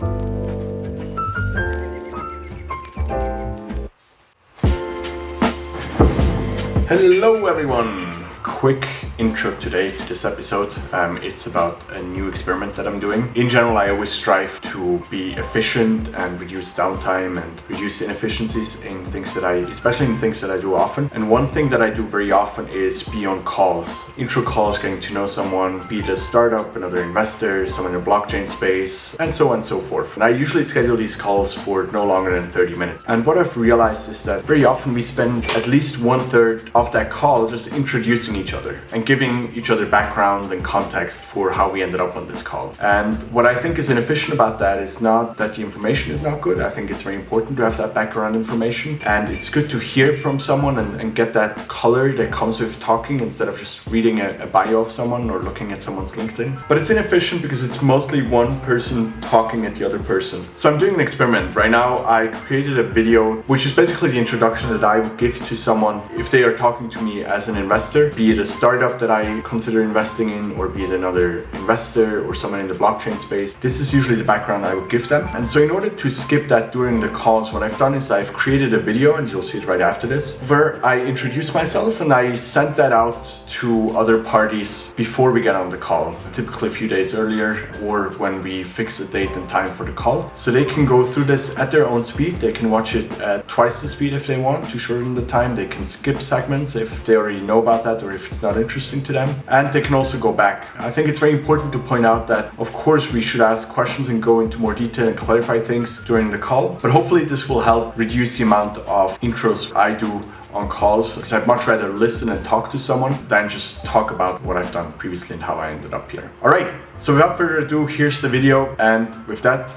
Hello everyone! Quick intro today to this episode. It's about a new experiment that I'm doing. In general, I always strive to be efficient and reduce downtime and reduce inefficiencies in things that especially in things that I do often. And one thing that I do very often is be on calls. Intro calls, getting to know someone, be it a startup, another investor, someone in the blockchain space, and so on and so forth. And I usually schedule these calls for no longer than 30 minutes. And what I've realized is that very often we spend at least 1/3 of that call just introducing each other and giving each other background and context for how we ended up on this call. And what I think is inefficient about that is not that the information is not good. I think it's very important to have that background information, and it's good to hear from someone and get that color that comes with talking instead of just reading a bio of someone or looking at someone's LinkedIn. But it's inefficient because it's mostly one person talking at the other person. So I'm doing an experiment. Right now I created a video which is basically the introduction that I would give to someone if they are talking to me as an investor, be it a startup that I consider investing in, or be it another investor or someone in the blockchain space. This is usually the background I would give them. And so in order to skip that during the calls, what I've done is I've created a video, and you'll see it right after this, where I introduce myself and I sent that out to other parties before we get on the call, typically a few days earlier or when we fix a date and time for the call. So they can go through this at their own speed. They can watch it at twice the speed if they want to shorten the time. They can skip segments if they already know about that or if it's not interesting to them, and they can also go back. I think it's very important to point out that of course we should ask questions and go into more detail and clarify things during the call, but hopefully this will help reduce the amount of intros I do on calls, because I'd much rather listen and talk to someone than just talk about what I've done previously and how I ended up here. Alright, so without further ado, here's the video, and with that,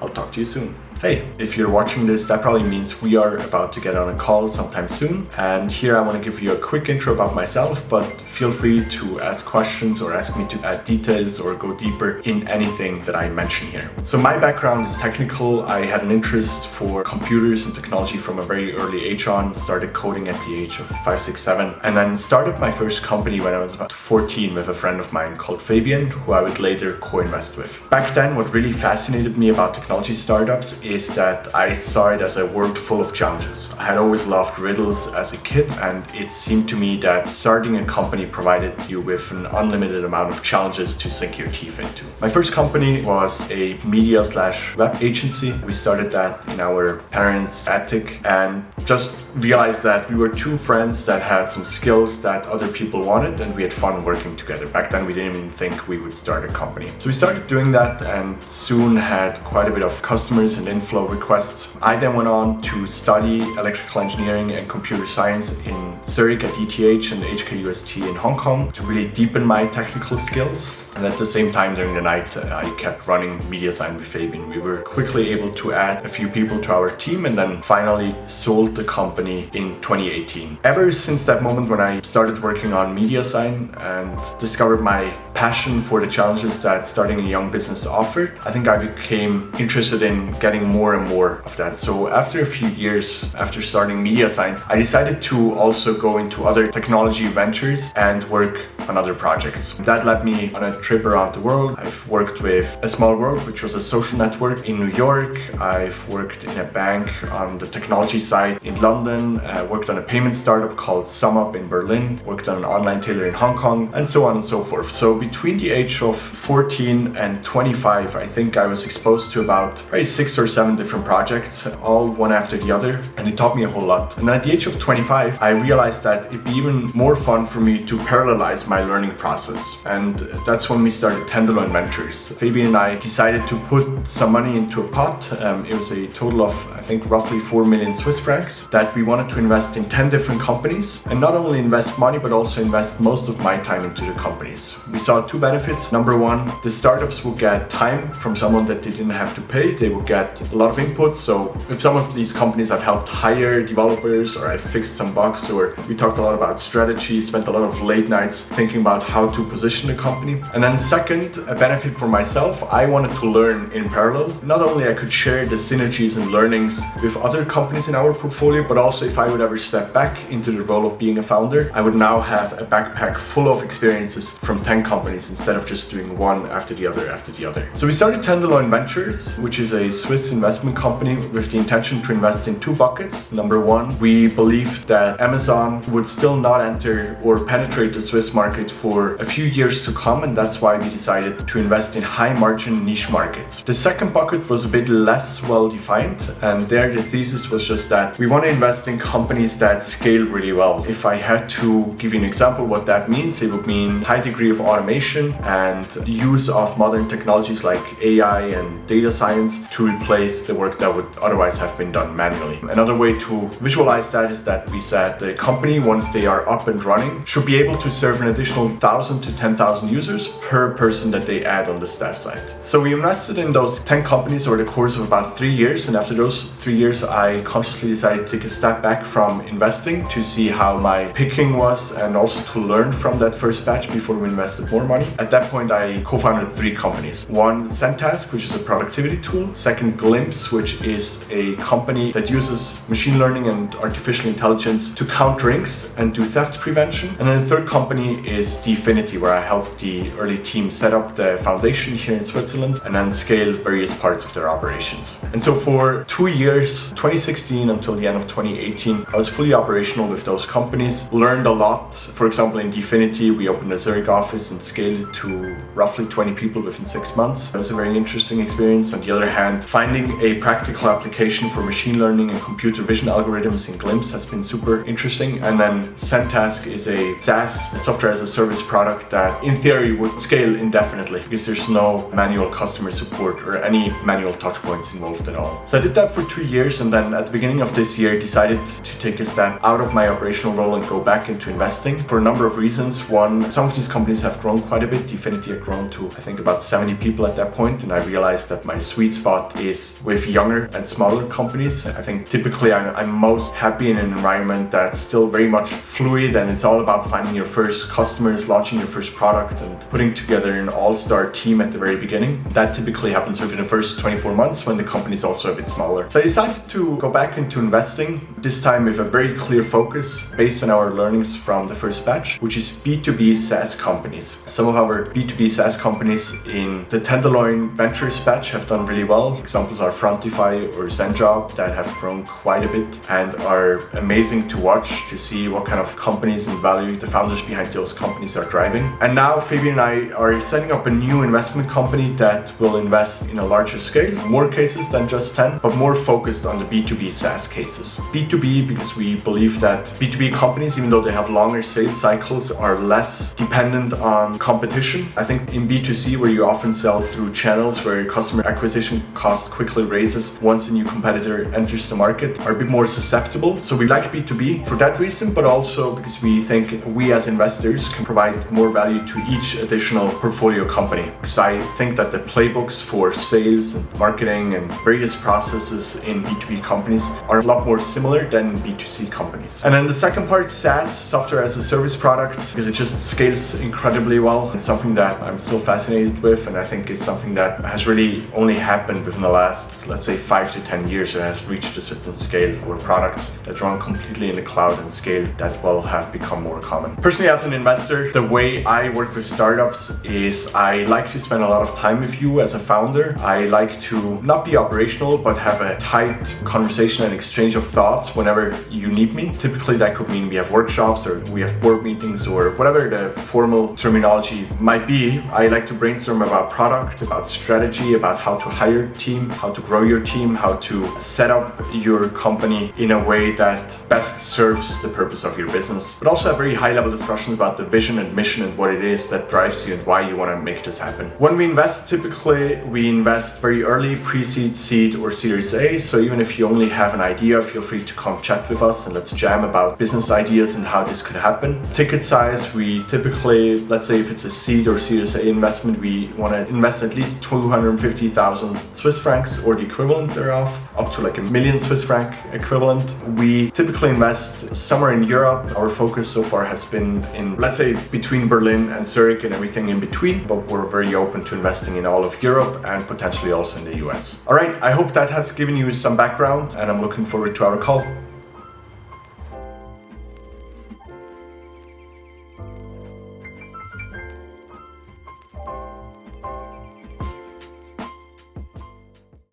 I'll talk to you soon. Hey, if you're watching this, that probably means we are about to get on a call sometime soon. And here I want to give you a quick intro about myself, but feel free to ask questions or ask me to add details or go deeper in anything that I mention here. So my background is technical. I had an interest for computers and technology from a very early age on, started coding at the age of 5, 6, 7, and then started my first company when I was about 14 with a friend of mine called Fabian, who I would later co-invest with. Back then, what really fascinated me about technology startups is that I saw it as a world full of challenges. I had always loved riddles as a kid, and it seemed to me that starting a company provided you with an unlimited amount of challenges to sink your teeth into. My first company was a media/web agency. We started that in our parents' attic and just realized that we were two friends that had some skills that other people wanted, and we had fun working together. Back then we didn't even think we would start a company. So we started doing that and soon had quite a bit of customers and inflow requests. I then went on to study electrical engineering and computer science in Zurich at ETH and HKUST in Hong Kong to really deepen my technical skills. And at the same time during the night, I kept running MediaSign with Fabian. We were quickly able to add a few people to our team and then finally sold the company in 2018. Ever since that moment when I started working on MediaSign and discovered my passion for the challenges that starting a young business offered, I think I became interested in getting more and more of that. So after a few years after starting MediaSign, I decided to also go into other technology ventures and work on other projects. That led me on a trip around the world. I've worked with A Small World, which was a social network in New York. I've worked in a bank on the technology side in London, worked on a payment startup called SumUp in Berlin, worked on an online tailor in Hong Kong, and so on and so forth. So between the age of 14 and 25, I think I was exposed to about 6 or 7 different projects, all one after the other, and it taught me a whole lot. And then at the age of 25, I realized that it'd be even more fun for me to parallelize my learning process. And that's when we started Tenderloin Ventures. Fabian and I decided to put some money into a pot. It was a total of, I think, roughly 4 million Swiss francs that we wanted to invest in 10 different companies, and not only invest money, but also invest most of my time into the companies. We saw 2 benefits. Number 1, the startups will get time from someone that they didn't have to pay. They will get a lot of inputs. So with some of these companies, I've helped hire developers, or I fixed some bugs, or we talked a lot about strategy, spent a lot of late nights thinking about how to position the company. And And then second, a benefit for myself, I wanted to learn in parallel. Not only I could share the synergies and learnings with other companies in our portfolio, but also if I would ever step back into the role of being a founder, I would now have a backpack full of experiences from 10 companies instead of just doing one after the other after the other. So we started Tenderloin Ventures, which is a Swiss investment company with the intention to invest in two buckets. Number one, we believed that Amazon would still not enter or penetrate the Swiss market for a few years to come, and that's why we decided to invest in high margin niche markets. The second bucket was a bit less well defined, and there the thesis was just that we want to invest in companies that scale really well. If I had to give you an example what that means, it would mean high degree of automation and use of modern technologies like AI and data science to replace the work that would otherwise have been done manually. Another way to visualize that is that we said the company, once they are up and running, should be able to serve an additional 1,000 to 10,000 users per person that they add on the staff side. So we invested in those 10 companies over the course of about 3 years, and after those 3 years I consciously decided to take a step back from investing to see how my picking was and also to learn from that first batch before we invested more money. At that point I co-founded 3 companies. One, Zentask, which is a productivity tool. Second, Glimpse, which is a company that uses machine learning and artificial intelligence to count drinks and do theft prevention. And then the third company is Dfinity, where I helped the early team set up the foundation here in Switzerland and then scale various parts of their operations. And so for 2 years, 2016 until the end of 2018, I was fully operational with those companies, learned a lot. For example, in Dfinity, we opened a Zurich office and scaled it to roughly 20 people within 6 months. It was a very interesting experience. On the other hand, finding a practical application for machine learning and computer vision algorithms in Glimpse has been super interesting. And then Zentask is a SaaS, a software as a service product that in theory would scale indefinitely because there's no manual customer support or any manual touch points involved at all. So I did that for 2 years, and then at the beginning of this year decided to take a step out of my operational role and go back into investing for a number of reasons. One, some of these companies have grown quite a bit. Dfinity had grown to I think about 70 people at that point, and I realized that my sweet spot is with younger and smaller companies. I think typically I'm most happy in an environment that's still very much fluid, and it's all about finding your first customers, launching your first product, and putting together an all-star team at the very beginning. That typically happens within the first 24 months when the company is also a bit smaller. So I decided to go back into investing, this time with a very clear focus based on our learnings from the first batch, which is B2B SaaS companies. Some of our B2B SaaS companies in the Tenderloin Ventures batch have done really well. Examples are Frontify or ZenJob that have grown quite a bit and are amazing to watch to see what kind of companies and value the founders behind those companies are driving. And now Fabian and I are setting up a new investment company that will invest in a larger scale, more cases than just 10, but more focused on the B2B SaaS cases. B2B because we believe that B2B companies, even though they have longer sales cycles, are less dependent on competition. I think in B2C, where you often sell through channels where customer acquisition cost quickly raises once a new competitor enters the market, are a bit more susceptible. So we like B2B for that reason, but also because we think we as investors can provide more value to each additional portfolio company. Because I think that the playbooks for sales and marketing and various processes in B2B companies are a lot more similar than B2C companies. And then the second part, SaaS, software as a service product, because it just scales incredibly well. It's something that I'm still fascinated with, and I think it's something that has really only happened within the last, let's say, 5 to 10 years. It has reached a certain scale where products that run completely in the cloud and scale that will have become more common. Personally, as an investor, the way I work with startups is I like to spend a lot of time with you as a founder. I like to not be operational, but have a tight conversation and exchange of thoughts whenever you need me. Typically, that could mean we have workshops or we have board meetings or whatever the formal terminology might be. I like to brainstorm about product, about strategy, about how to hire a team, how to grow your team, how to set up your company in a way that best serves the purpose of your business, but also have very high level discussions about the vision and mission and what it is that drives you and why you want to make this happen. When we invest, typically we invest very early, pre-seed, seed, or Series A. So even if you only have an idea, feel free to come chat with us and let's jam about business ideas and how this could happen. Ticket size, we typically, let's say if it's a seed or Series A investment, we want to invest at least 250,000 Swiss francs or the equivalent thereof, up to like a million Swiss franc equivalent. We typically invest somewhere in Europe. Our focus so far has been in, let's say, between Berlin and Zurich, and then we everything in between, but we're very open to investing in all of Europe and potentially also in the US. All right, I hope that has given you some background, and I'm looking forward to our call.